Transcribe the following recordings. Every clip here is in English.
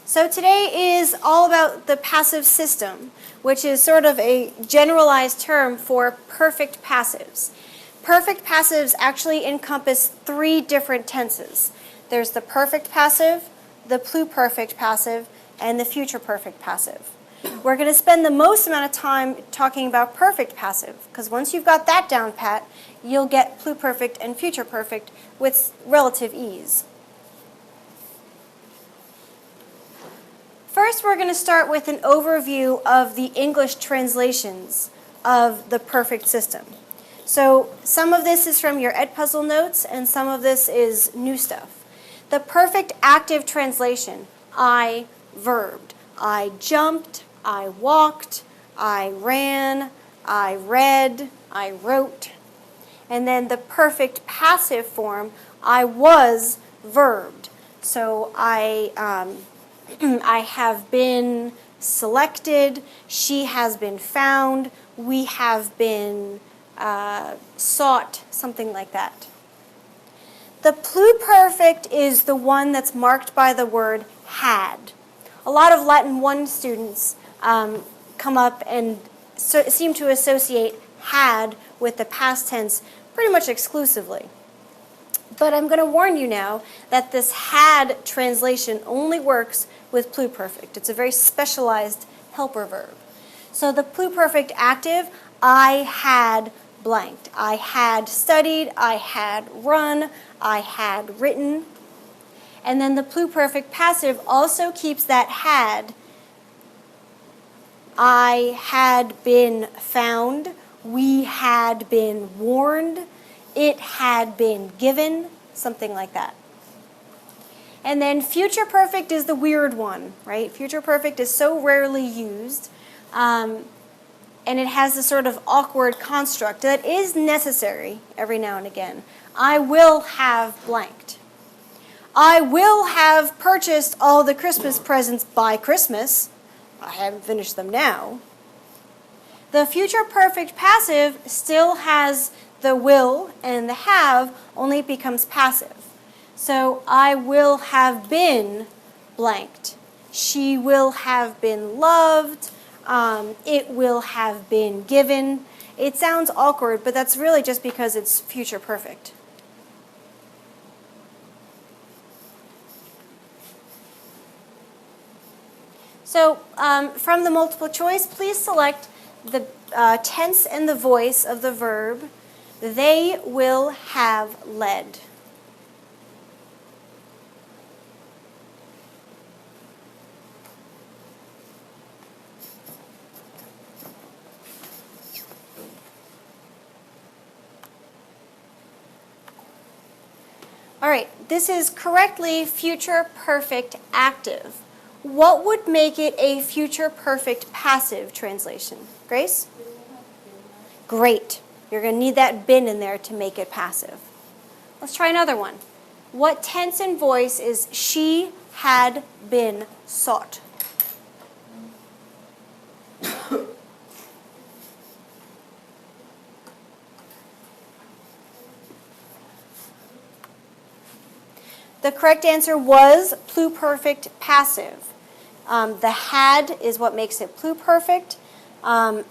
So today is all about the passive system, which is sort of a generalized term for perfect passives. Perfect passives actually encompass three different tenses. There's the perfect passive, the pluperfect passive, and the future perfect passive. We're going to spend the most amount of time talking about perfect passive, because once you've got that down pat, you'll get pluperfect and future perfect with relative ease. First, we're going to start with an overview of the English translations of the perfect system. So some of this is from your Edpuzzle notes, and some of this is new stuff. The perfect active translation, I verbed. I jumped, I walked, I ran, I read, I wrote. And then the perfect passive form, I was verbed. So I have been selected, she has been found, we have been sought, something like that. The pluperfect is the one that's marked by the word had. A lot of Latin 1 students come up and seem to associate had with the past tense pretty much exclusively. But I'm going to warn you now that this had translation only works with pluperfect. It's a very specialized helper verb. So the pluperfect active, I had blanked. I had studied, I had run, I had written. And then the pluperfect passive also keeps that had. I had been found, we had been warned, it had been given, something like that. And then future perfect is the weird one, right? Future perfect is so rarely used, and it has this sort of awkward construct that is necessary every now and again. I will have blanked. I will have purchased all the Christmas presents by Christmas. I haven't finished them now. The future perfect passive still has the will and the have, only it becomes passive. So I will have been blanked. She will have been loved. It will have been given. It sounds awkward, but that's really just because it's future perfect. So from the multiple choice, please select the tense and the voice of the verb. They will have led. All right, this is correctly future perfect active. What would make it a future perfect passive translation? Grace? Great. You're going to need that been in there to make it passive. Let's try another one. What tense and voice is she had been sought? The correct answer was pluperfect passive. The had is what makes it pluperfect, and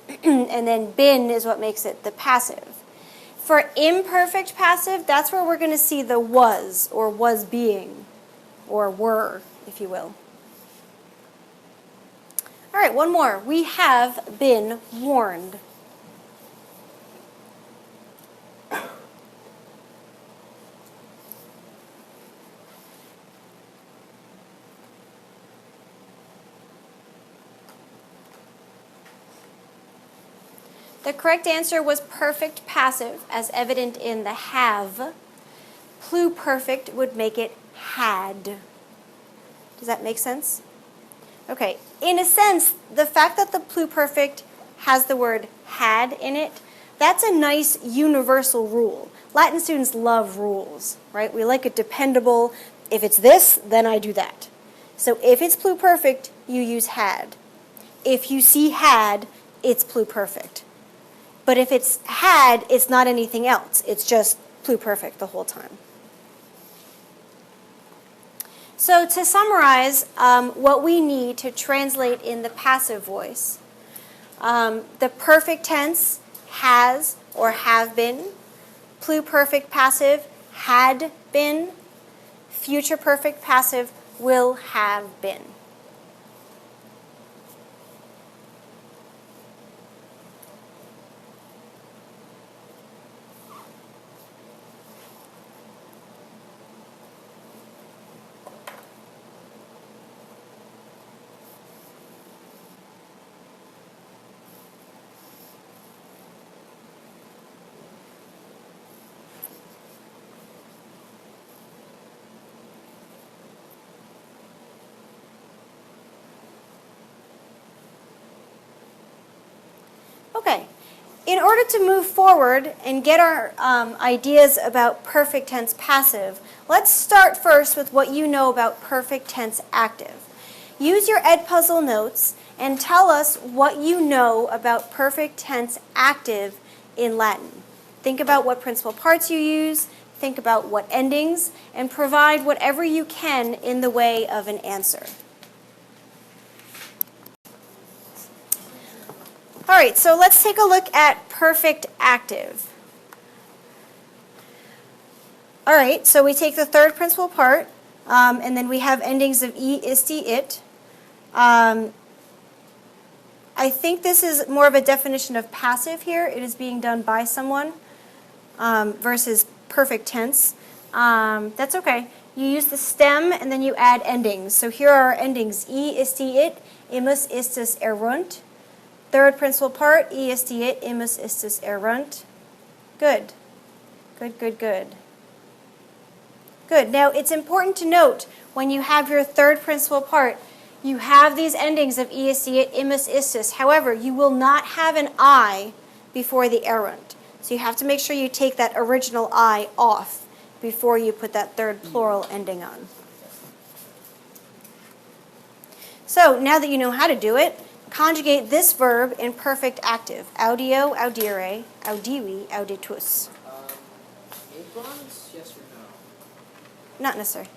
then been is what makes it the passive. For imperfect passive, that's where we're going to see the was, or was being, or were, if you will. All right, one more. We have been warned. The correct answer was perfect passive, as evident in the have. Pluperfect would make it had. Does that make sense? Okay, in a sense, the fact that the pluperfect has the word had in it, that's a nice universal rule. Latin students love rules, right? We like it dependable. If it's this, then I do that. So if it's pluperfect, you use had. If you see had, it's pluperfect. But if it's had, it's not anything else. It's just pluperfect the whole time. So to summarize what we need to translate in the passive voice, the perfect tense has or have been, pluperfect passive had been, future perfect passive will have been. Okay, in order to move forward and get our ideas about perfect tense passive, let's start first with what you know about perfect tense active. Use your Edpuzzle notes and tell us what you know about perfect tense active in Latin. Think about what principal parts you use, think about what endings, and provide whatever you can in the way of an answer. All right, so let's take a look at perfect active. All right, so we take the third principal part, and then we have endings of e, isti, it. I think this is more of a definition of passive here. It is being done by someone versus perfect tense. That's okay. You use the stem, and then you add endings. So here are our endings, e, isti, it, imus, istus, erunt. Third principal part, e, isti, it, imus, istus, erunt. Good. Good, good, good. Good. Now, it's important to note, when you have your third principal part, you have these endings of e, isti, it, imus, istus. However, you will not have an I before the erunt. So you have to make sure you take that original I off before you put that third plural ending on. So, now that you know how to do it, conjugate this verb in perfect active. Audio, audire, audivi, auditus. Aprons, yes or no? Not necessary.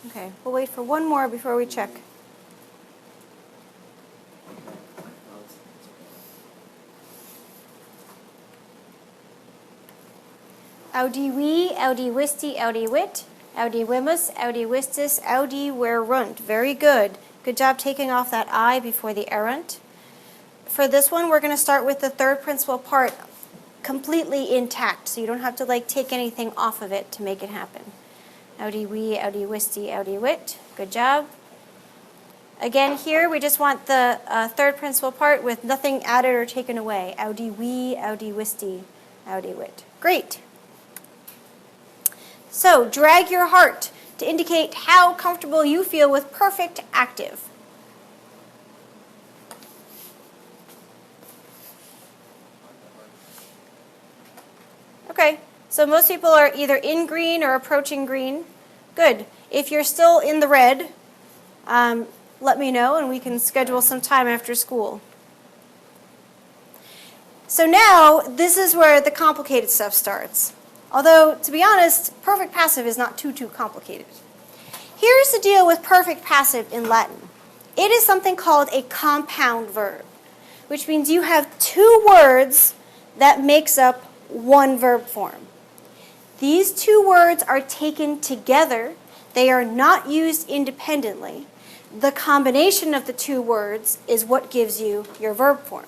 Okay, we'll wait for one more before we check. Audivi, audivisti, audiwit, audivimus, audivistis, audiverunt. Very good. Good job taking off that I before the erunt. For this one, we're going to start with the third principal part completely intact, so you don't have to take anything off of it to make it happen. Audivi, audivisti, audiwit. Good job. Again, here we just want the third principal part with nothing added or taken away. Audivi, audivisti, audiwit. Great. So, drag your heart to indicate how comfortable you feel with perfect active. Okay, so most people are either in green or approaching green. Good. If you're still in the red, let me know and we can schedule some time after school. So now, this is where the complicated stuff starts. Although, to be honest, perfect passive is not too complicated. Here's the deal with perfect passive in Latin. It is something called a compound verb, which means you have two words that makes up one verb form. These two words are taken together. They are not used independently. The combination of the two words is what gives you your verb form.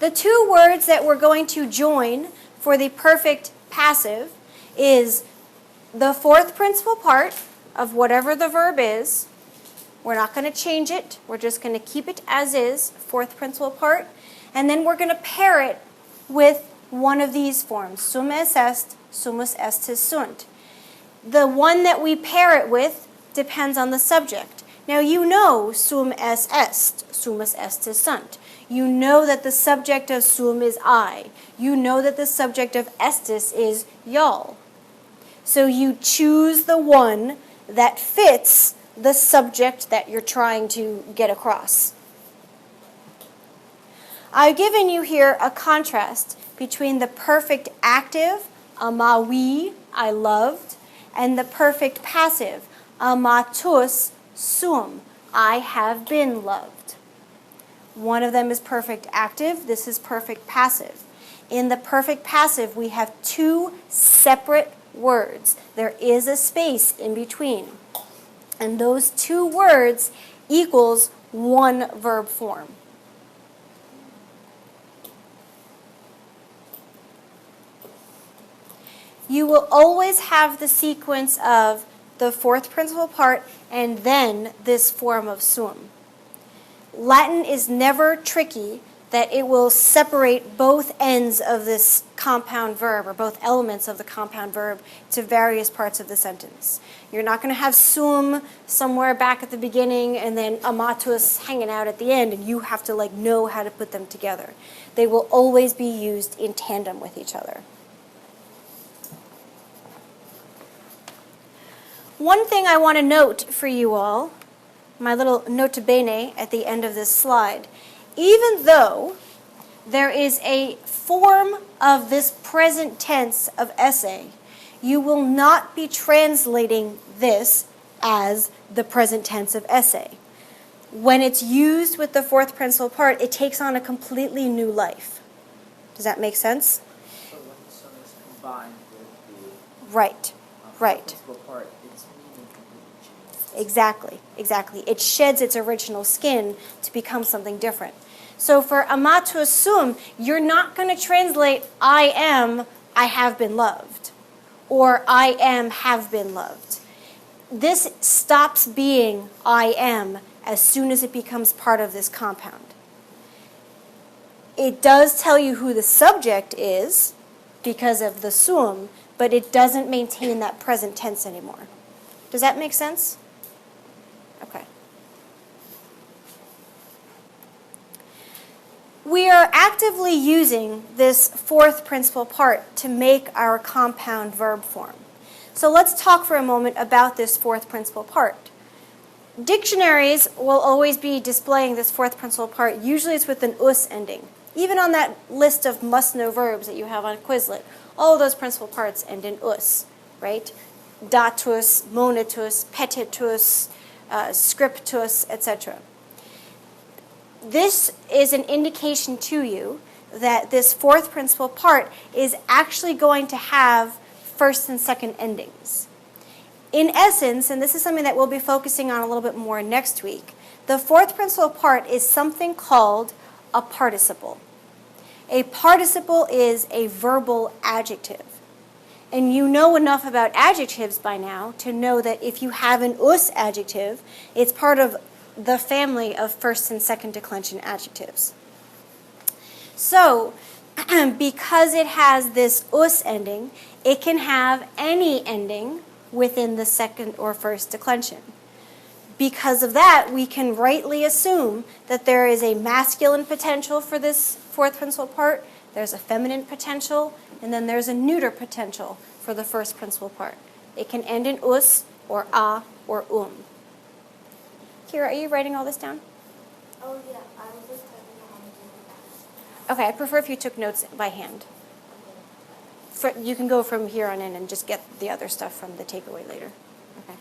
The two words that we're going to join for the perfect passive is the fourth principal part of whatever the verb is, We're not going to change it. We're just going to keep it as is, fourth principal part. And then we're going to pair it with one of these forms, sum es est, sumus estis sunt. The one that we pair it with depends on the subject. Now you know sum es est, sumus estis sunt. You know that the subject of sum is I. You know that the subject of estis is y'all. So you choose the one that fits the subject that you're trying to get across. I've given you here a contrast between the perfect active, amawi, I loved, and the perfect passive, amatus sum, I have been loved. One of them is perfect active, this is perfect passive. In the perfect passive, we have two separate words. There is a space in between. And those two words equals one verb form. You will always have the sequence of the fourth principal part and then this form of sum. Latin is never tricky that it will separate both ends of this compound verb, or both elements of the compound verb, to various parts of the sentence. You're not going to have sum somewhere back at the beginning and then amatus hanging out at the end, and you have to know how to put them together. They will always be used in tandem with each other. One thing I want to note for you all, my little nota bene at the end of this slide, even though there is a form of this present tense of essay, you will not be translating this as the present tense of essay. When it's used with the fourth principal part, it takes on a completely new life. Does that make sense? So when sum is combined with the Right. principal part, its meaning completely changes. Exactly. It sheds its original skin to become something different. So for amatus sum, you're not going to translate I am, I have been loved, or I am, have been loved. This stops being I am as soon as it becomes part of this compound. It does tell you who the subject is because of the sum, but it doesn't maintain that present tense anymore. Does that make sense? Okay. We are actively using this fourth principal part to make our compound verb form. So let's talk for a moment about this fourth principal part. Dictionaries will always be displaying this fourth principal part. Usually it's with an us ending. Even on that list of must-know verbs that you have on Quizlet, all of those principal parts end in us, right? Datus, monitus, petitus, scriptus, etc. This is an indication to you that this fourth principal part is actually going to have first and second endings. In essence, and this is something that we'll be focusing on a little bit more next week, the fourth principal part is something called a participle. A participle is a verbal adjective. And you know enough about adjectives by now to know that if you have an us adjective, it's part of the family of first and second declension adjectives. So, because it has this us ending, it can have any ending within the second or first declension. Because of that, we can rightly assume that there is a masculine potential for this fourth principal part, there's a feminine potential, and then there's a neuter potential for the first principal part. It can end in us, or a, or Kira, are you writing all this down? Oh yeah, I was just typing it on the Okay, I prefer if you took notes by hand. You can go from here on in and just get the other stuff from the takeaway later. Okay.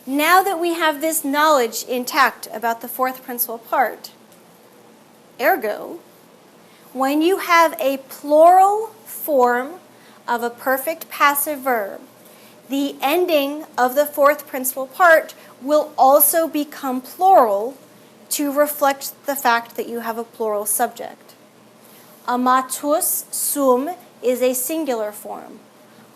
Now that we have this knowledge intact about the fourth principal part, ergo, when you have a plural form of a perfect passive verb, the ending of the fourth principal part will also become plural to reflect the fact that you have a plural subject. Amatus sum is a singular form.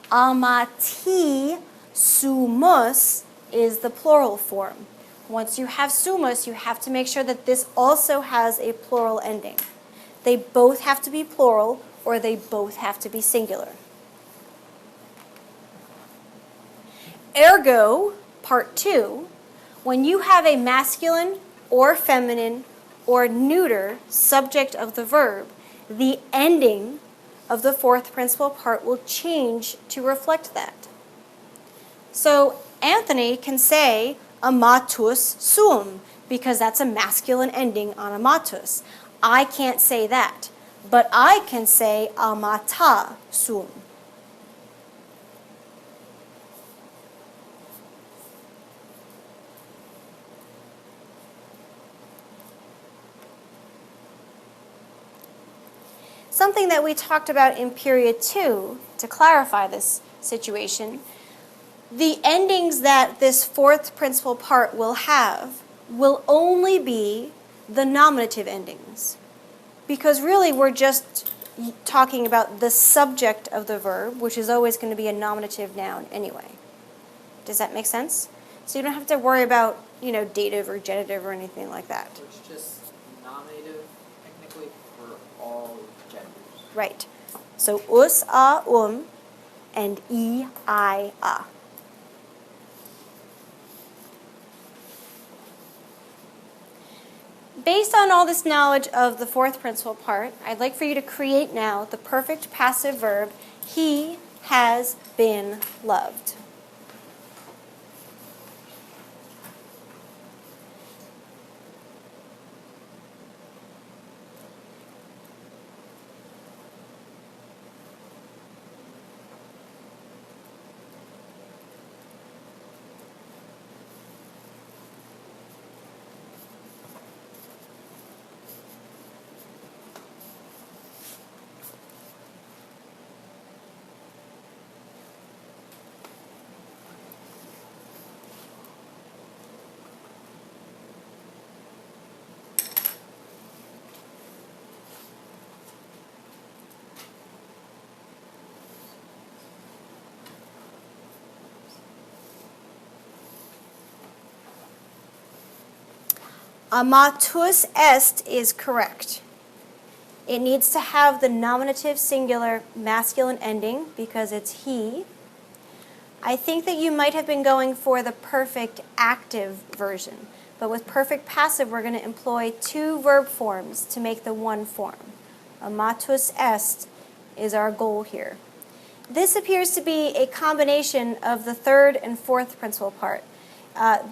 Amati sumus is the plural form. Once you have sumus, you have to make sure that this also has a plural ending. They both have to be plural or they both have to be singular. Ergo, part 2, when you have a masculine or feminine or neuter subject of the verb, the ending of the fourth principal part will change to reflect that. So Anthony can say amatus sum because that's a masculine ending on amatus. I can't say that, but I can say amata sum. Something that we talked about in period 2 to clarify this situation, the endings that this fourth principal part will have will only be the nominative endings. Because really we're just talking about the subject of the verb, which is always going to be a nominative noun anyway. Does that make sense? So you don't have to worry about, dative or genitive or anything like that. So it's just nominative, technically, for all genders. Right. So us, a, and I, a. Based on all this knowledge of the fourth principal part, I'd like for you to create now the perfect passive verb, he has been loved. Amatus est is correct. It needs to have the nominative singular masculine ending because it's he. I think that you might have been going for the perfect active version, but with perfect passive we're going to employ 2 verb forms to make the one form. Amatus est is our goal here. This appears to be a combination of the third and fourth principal part.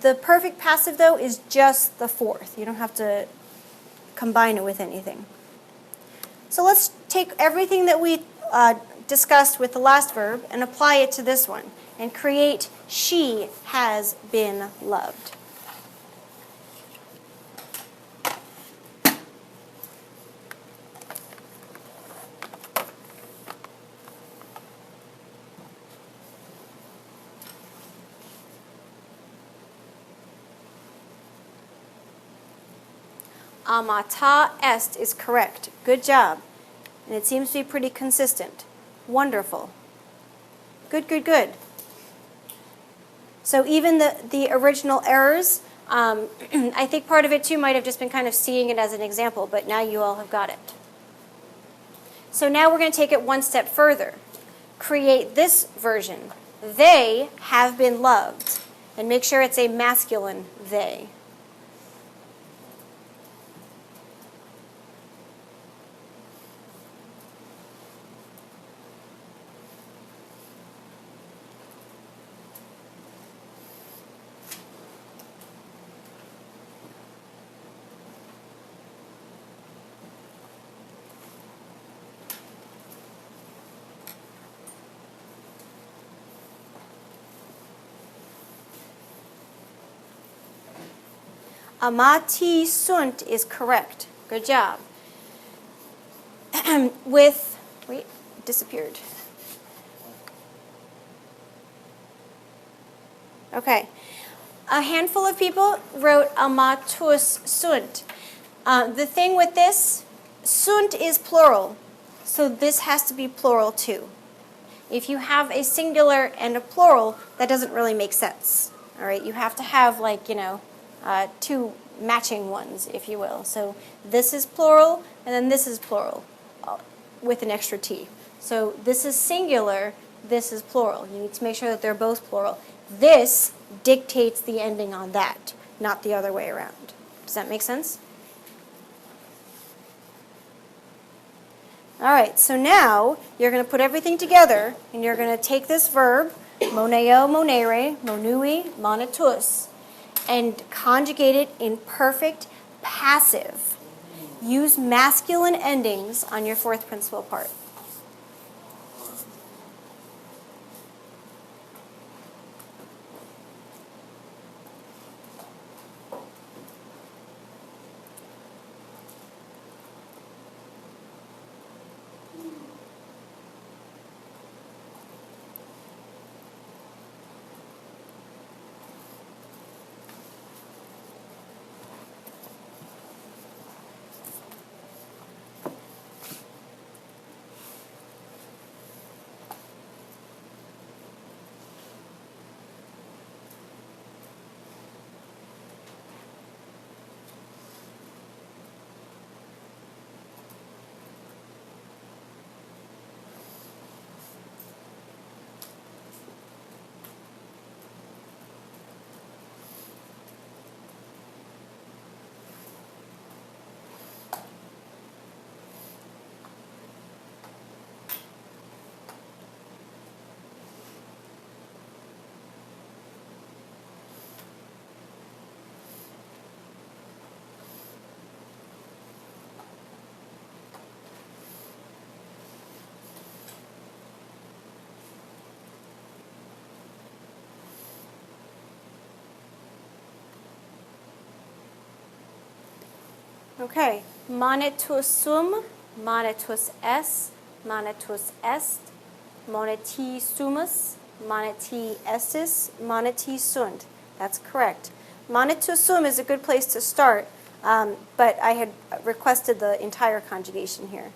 The perfect passive, though, is just the fourth. You don't have to combine it with anything. So let's take everything that we discussed with the last verb and apply it to this one and create she has been loved. Amata est is correct. Good job. And it seems to be pretty consistent. Wonderful. Good, good, good. So even the original errors, I think part of it too might have just been kind of seeing it as an example, but now you all have got it. So now we're going to take it one step further. Create this version. They have been loved. And make sure it's a masculine they. Amati sunt is correct. Good job. Wait, disappeared. Okay. A handful of people wrote amatus sunt. The thing with this, sunt is plural, so this has to be plural too. If you have a singular and a plural, that doesn't really make sense. All right, you have to have like, two matching ones, if you will. So this is plural, and then this is plural with an extra T. So this is singular, this is plural. You need to make sure that they're both plural. This dictates the ending on that, not the other way around. Does that make sense? All right, so now you're going to put everything together, and you're going to take this verb, moneo, monere, monui, monetus, and conjugate it in perfect passive. Use masculine endings on your fourth principal part. Okay, monetus sum, monetus est, monetus est, moneti sumus, moneti estis, moneti sunt. That's correct. Monetus sum is a good place to start, but I had requested the entire conjugation here.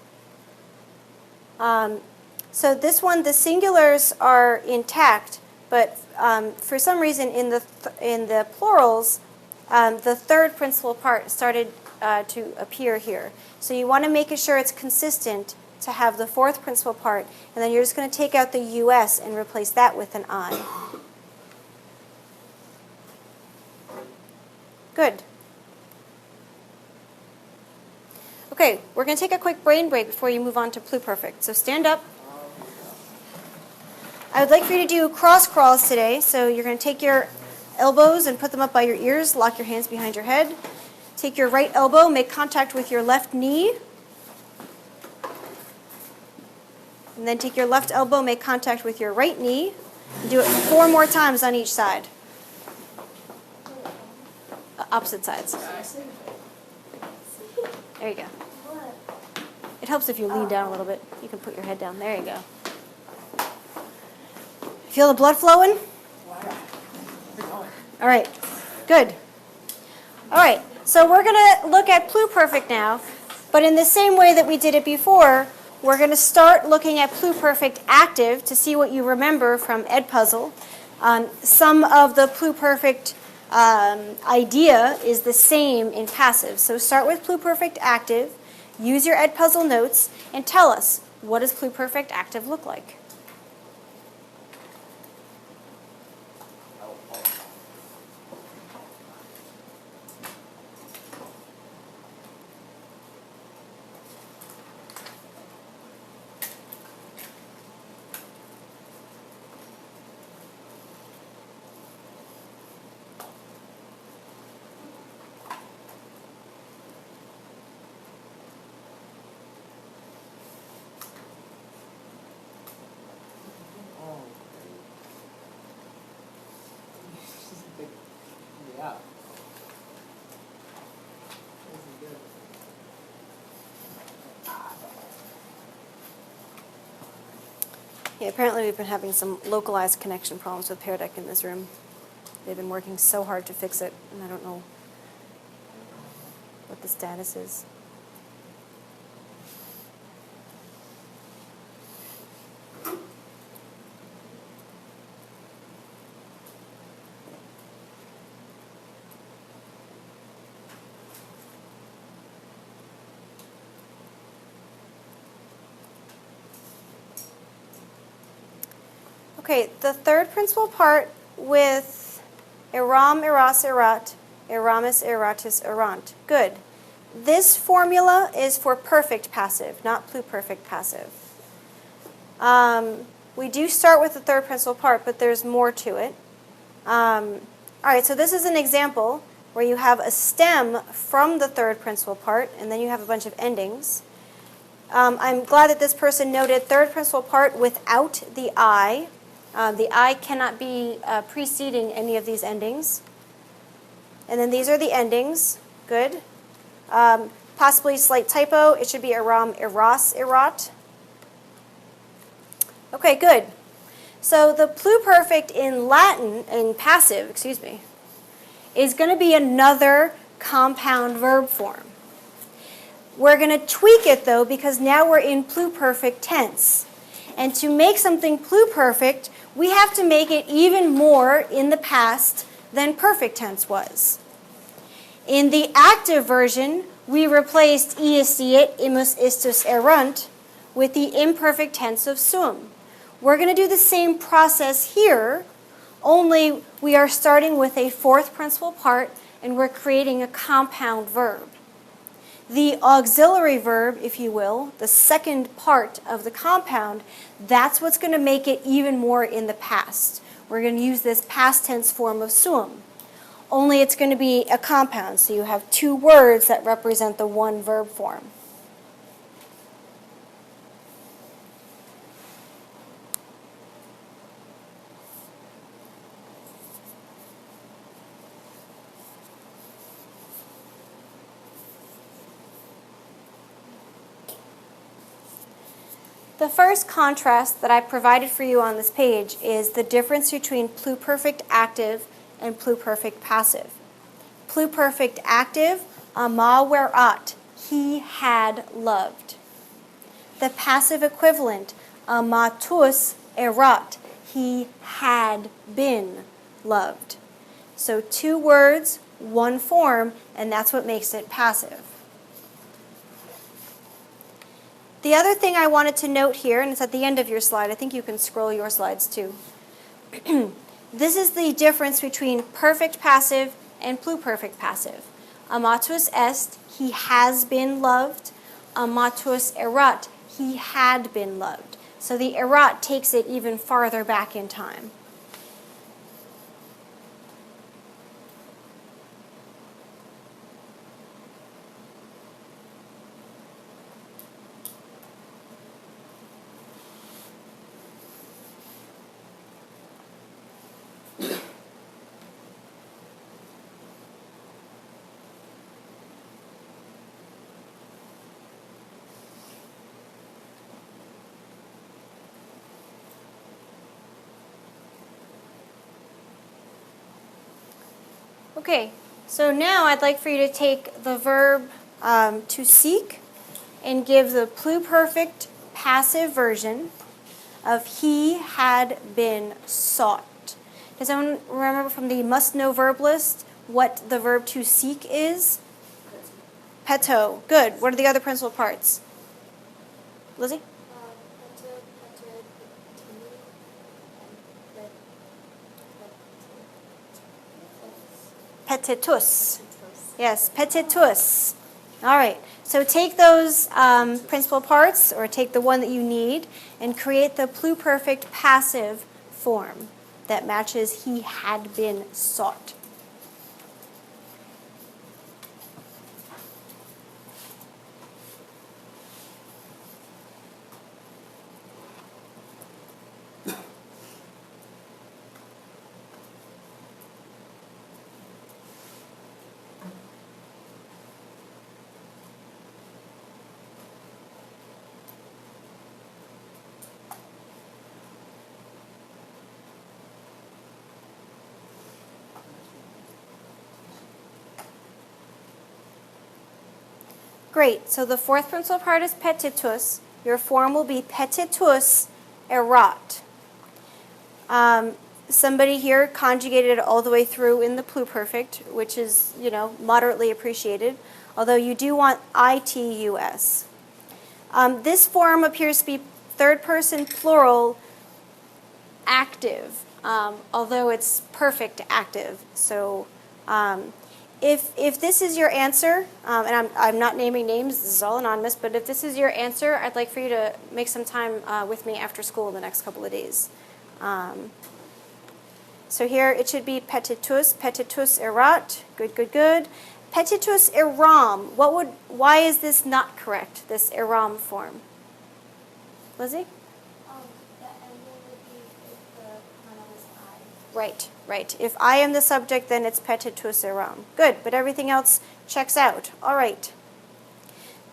So this one, the singulars are intact, but for some reason in the plurals, the third principal part started to appear here. So you want to make sure it's consistent to have the fourth principal part, and then you're just going to take out the US and replace that with an I. Good. Okay, we're going to take a quick brain break before you move on to pluperfect. So stand up. I would like for you to do cross crawls today. So you're going to take your elbows and put them up by your ears, lock your hands behind your head. Take your right elbow, make contact with your left knee. And then take your left elbow, make contact with your right knee. And do it 4 more times on each side. Opposite sides. There you go. It helps if you lean down a little bit. You can put your head down. There you go. Feel the blood flowing? All right. Good. All right. So we're going to look at pluperfect now, but in the same way that we did it before, we're going to start looking at pluperfect active to see what you remember from Edpuzzle. Some of the pluperfect idea is the same in passive. So start with pluperfect active, use your Edpuzzle notes, and tell us, what does pluperfect active look like? Yeah. Yeah, apparently we've been having some localized connection problems with Pear Deck in this room. They've been working so hard to fix it, and I don't know what the status is. Okay, the third principal part with eram, eras, erat, eramis, eratis, erant. Good. This formula is for perfect passive, not pluperfect passive. We do start with the third principal part, but there's more to it. All right, so this is an example where you have a stem from the third principal part, and then you have a bunch of endings. I'm glad that this person noted third principal part without the I. The I cannot be preceding any of these endings. And then these are the endings. Good. Possibly slight typo. It should be eram, eras, erat. Okay, good. So the pluperfect in Latin, in passive, is going to be another compound verb form. We're going to tweak it, though, because now we're in pluperfect tense. And to make something pluperfect, we have to make it even more in the past than perfect tense was. In the active version, we replaced iestiet, imus, istus, erunt with the imperfect tense of sum. We're going to do the same process here, only we are starting with a fourth principal part and we're creating a compound verb. The auxiliary verb, if you will, the second part of the compound, that's what's going to make it even more in the past. We're going to use this past tense form of sum. Only it's going to be a compound, so you have two words that represent the one verb form. The first contrast that I provided for you on this page is the difference between pluperfect active and pluperfect passive. Pluperfect active, ama werat, he had loved. The passive equivalent, amatus erat, he had been loved. So two words, one form, and that's what makes it passive. The other thing I wanted to note here, and it's at the end of your slide, I think you can scroll your slides too. This is the difference between perfect passive and pluperfect passive. Amatus est, he has been loved. Amatus erat, he had been loved. So the erat takes it even farther back in time. Okay, so now I'd like for you to take the verb to seek and give the pluperfect passive version of he had been sought. Does anyone remember from the must-know verb list what the verb to seek is? Peto. Good. What are the other principal parts? Lizzie? Petitus. Yes, petitus. All right. So take those principal parts, or take the one that you need, and create the pluperfect passive form that matches he had been sought. Great. So the fourth principal part is petitus. Your form will be petitus erat. Somebody here conjugated it all the way through in the pluperfect, which is, moderately appreciated, although you do want itus. This form appears to be third person plural active, although it's perfect active. So if this is your answer, and I'm not naming names, this is all anonymous, but if this is your answer, I'd like for you to make some time with me after school in the next couple of days. So here it should be petitus erat. Good, good, good. Petitus eram. Why is this not correct, this eram form? Lizzie? The ending would be if the pronoun is I. Right, right. If I am the subject, then it's petitus eram. Good, but everything else checks out. All right.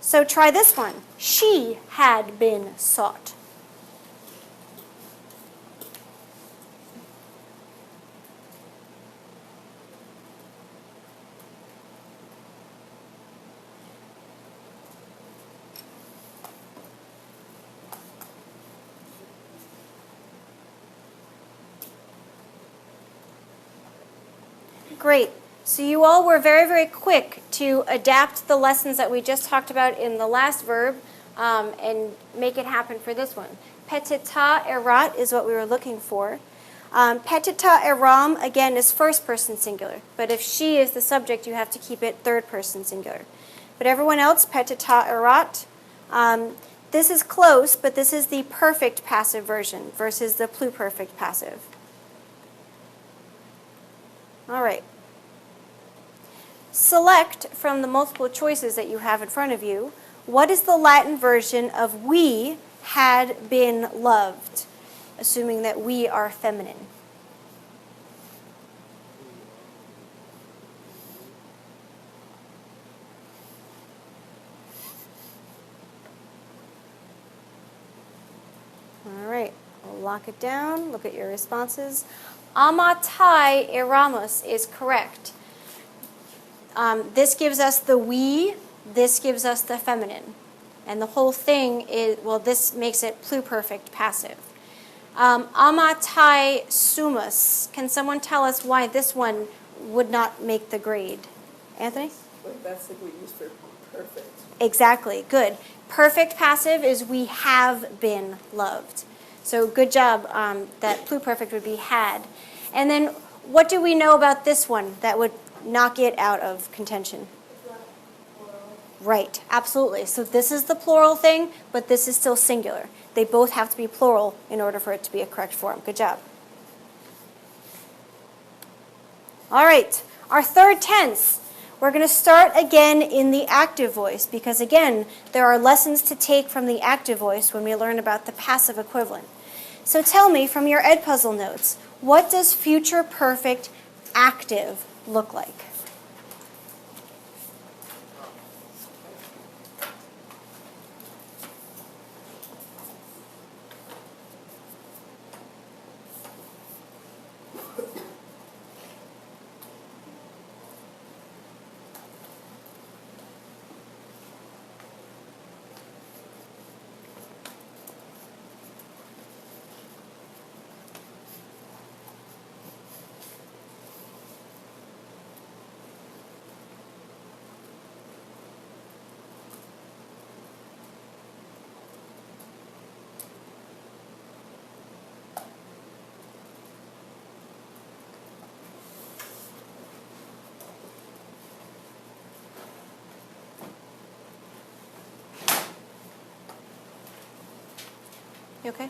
So try this one. She had been sought. Great. So you all were very, very quick to adapt the lessons that we just talked about in the last verb and make it happen for this one. Petita erat is what we were looking for. Petita eram, again, is first person singular. But if she is the subject, you have to keep it third person singular. But everyone else, petita erat. This is close, but this is the perfect passive version versus the pluperfect passive. All right. Select from the multiple choices that you have in front of you, what is the Latin version of we had been loved, assuming that we are feminine? All right, I'll lock it down. Look at your responses. Amatai eramos is correct. This gives us the we, this gives us the feminine. And the whole thing is, well, this makes it pluperfect passive. Amatai sumus. Can someone tell us why this one would not make the grade? Anthony? But that's like we use for perfect. Exactly, good. Perfect passive is we have been loved. So good job. That pluperfect would be had. And then what do we know about this one that would knock it out of contention? It's not plural. Right, absolutely. So this is the plural thing, but this is still singular. They both have to be plural in order for it to be a correct form. Good job. All right, our third tense. We're going to start again in the active voice because, again, there are lessons to take from the active voice when we learn about the passive equivalent. So tell me, from your Edpuzzle notes, what does future perfect active look like? You okay?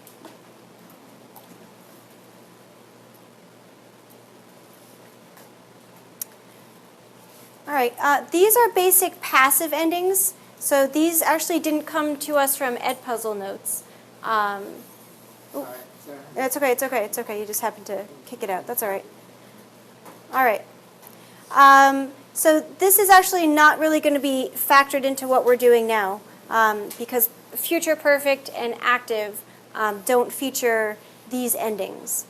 All right, these are basic passive endings. So these actually didn't come to us from Edpuzzle notes. Sorry, Sarah. It's okay, it's okay, it's okay. You just happened to kick it out. That's all right. All right. So this is actually not really going to be factored into what we're doing now because future perfect and active don't feature these endings.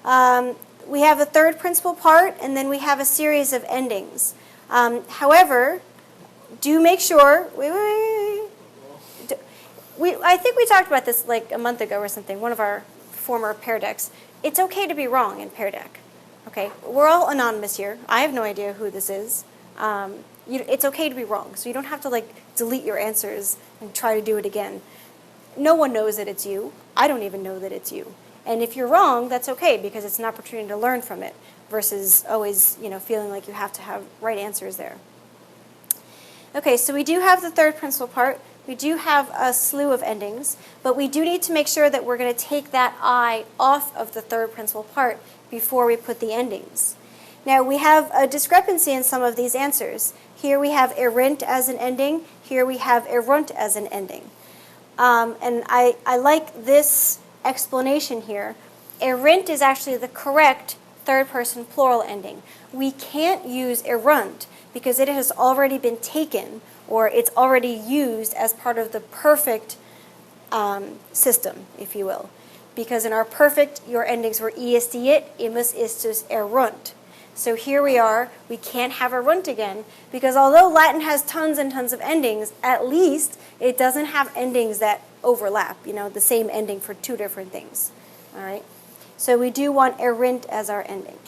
We have a third principal part, and then we have a series of endings. However, do make sure, I think we talked about this like a month ago or something, one of our former Pear Decks. It's okay to be wrong in Pear Deck. Okay, we're all anonymous here. I have no idea who this is. It's okay to be wrong, so you don't have to like delete your answers and try to do it again. No one knows that it's you. I don't even know that it's you. And if you're wrong, that's okay, because it's an opportunity to learn from it versus always, feeling like you have to have right answers there. Okay, so we do have the third principal part. We do have a slew of endings, but we do need to make sure that we're going to take that I off of the third principal part before we put the endings. Now, we have a discrepancy in some of these answers. Here we have erint as an ending. Here we have erunt as an ending. And I like this explanation here. Erint is actually the correct third-person plural ending. We can't use erunt because it has already been taken, or it's already used as part of the perfect system, if you will. Because in our perfect, your endings were est it, imus, istus, erunt. So here we are, we can't have erunt again, because although Latin has tons and tons of endings, at least it doesn't have endings that overlap, the same ending for two different things. All right? So we do want erint as our ending.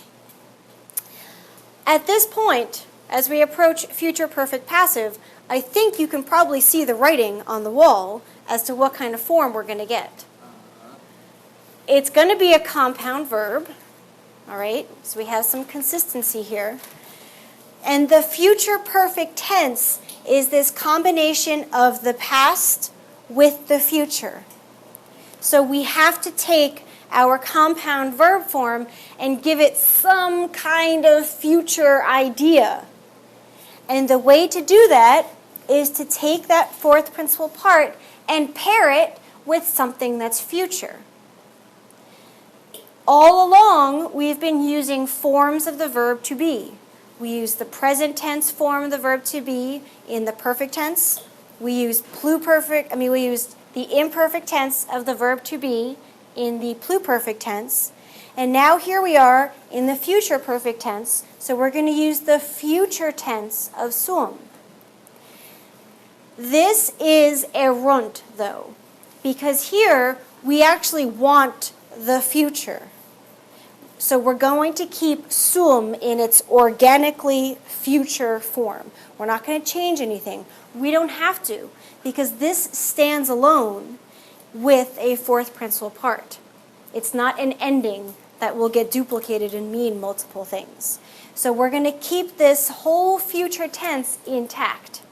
At this point, as we approach future perfect passive, I think you can probably see the writing on the wall as to what kind of form we're going to get. It's going to be a compound verb, all right? So we have some consistency here. And the future perfect tense is this combination of the past with the future. So we have to take our compound verb form and give it some kind of future idea. And the way to do that is to take that fourth principal part and pair it with something that's future. All along, we've been using forms of the verb to be. We use the present tense form of the verb to be in the perfect tense. We use we use the imperfect tense of the verb to be in the pluperfect tense. And now here we are in the future perfect tense, so we're going to use the future tense of sum. This is erunt, though, because here we actually want the future. So we're going to keep sum in its organically future form. We're not going to change anything. We don't have to, because this stands alone with a fourth principal part. It's not an ending that will get duplicated and mean multiple things. So we're going to keep this whole future tense intact.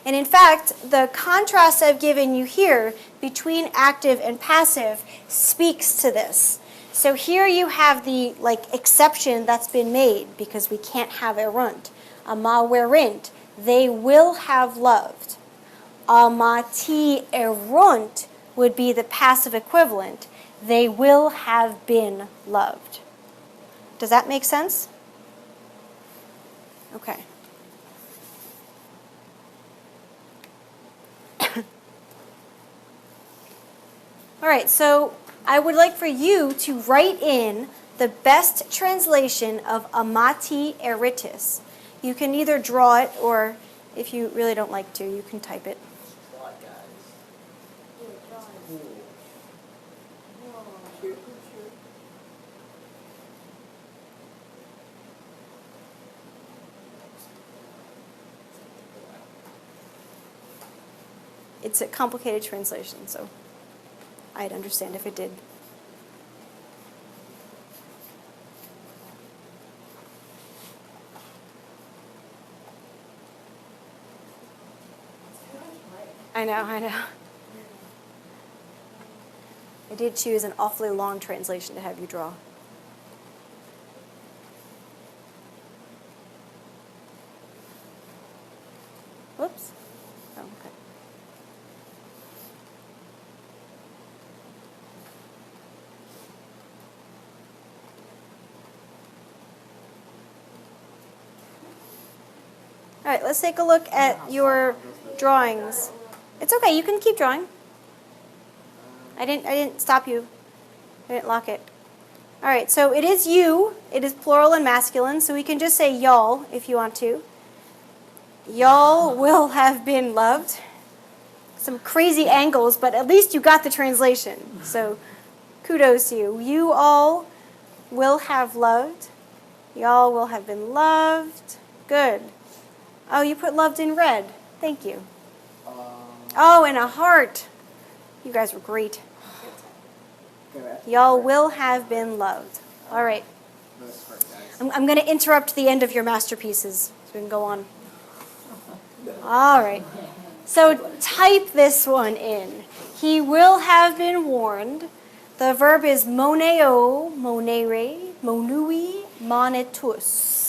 And in fact, the contrast I've given you here between active and passive speaks to this. So here you have the exception that's been made because we can't have erunt. Ama werint, they will have loved. Amati erunt would be the passive equivalent. They will have been loved. Does that make sense? Okay. All right, so I would like for you to write in the best translation of amati eritis. You can either draw it, or if you really don't like to, you can type it. Draw it, guys. Cool. Cute. It's a complicated translation, so I'd understand if it did. I know. I did choose an awfully long translation to have you draw. Whoops. Oh, okay. All right, let's take a look at your drawings. It's okay, you can keep drawing. I didn't stop you. I didn't lock it. All right, so it is you. It is plural and masculine, so we can just say y'all if you want to. Y'all will have been loved. Some crazy angles, but at least you got the translation. So kudos to you. You all will have loved. Y'all will have been loved. Good. Oh, you put loved in red. Thank you. Oh, and a heart. You guys were great. Y'all will have been loved. All right. Those part, guys. I'm going to interrupt the end of your masterpieces so we can go on. All right. So type this one in. He will have been warned. The verb is moneo, monere, monui, monetus.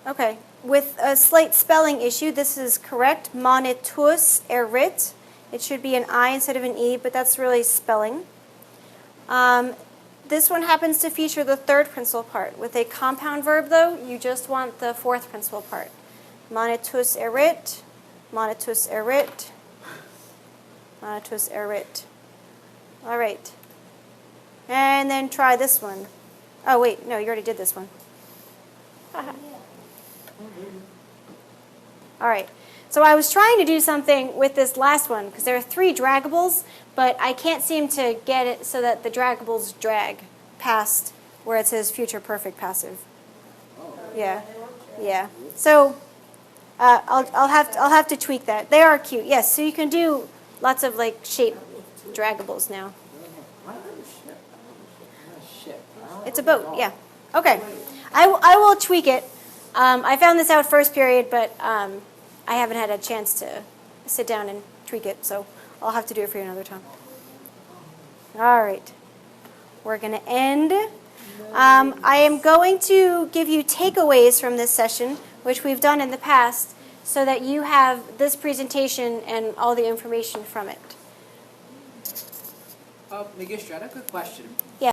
Okay, with a slight spelling issue, this is correct. Monetus erit. It should be an I instead of an E, but that's really spelling. This one happens to feature the third principal part. With a compound verb, though, you just want the fourth principal part. Monetus erit, monetus erit, monetus erit. All right. And then try this one. Oh, wait, no, you already did this one. Haha. All right. So I was trying to do something with this last one because there are 3 draggables, but I can't seem to get it so that the draggables drag past where it says future perfect passive. Yeah. Yeah. So I'll have to tweak that. They are cute. Yes. So you can do lots of like shape draggables now. It's a boat. Yeah. Okay. I will tweak it. I found this out first period, but I haven't had a chance to sit down and tweak it, so I'll have to do it for you another time. All right. We're going to end. I am going to give you takeaways from this session, which we've done in the past, so that you have this presentation and all the information from it. Magister, I had a quick question. Yeah.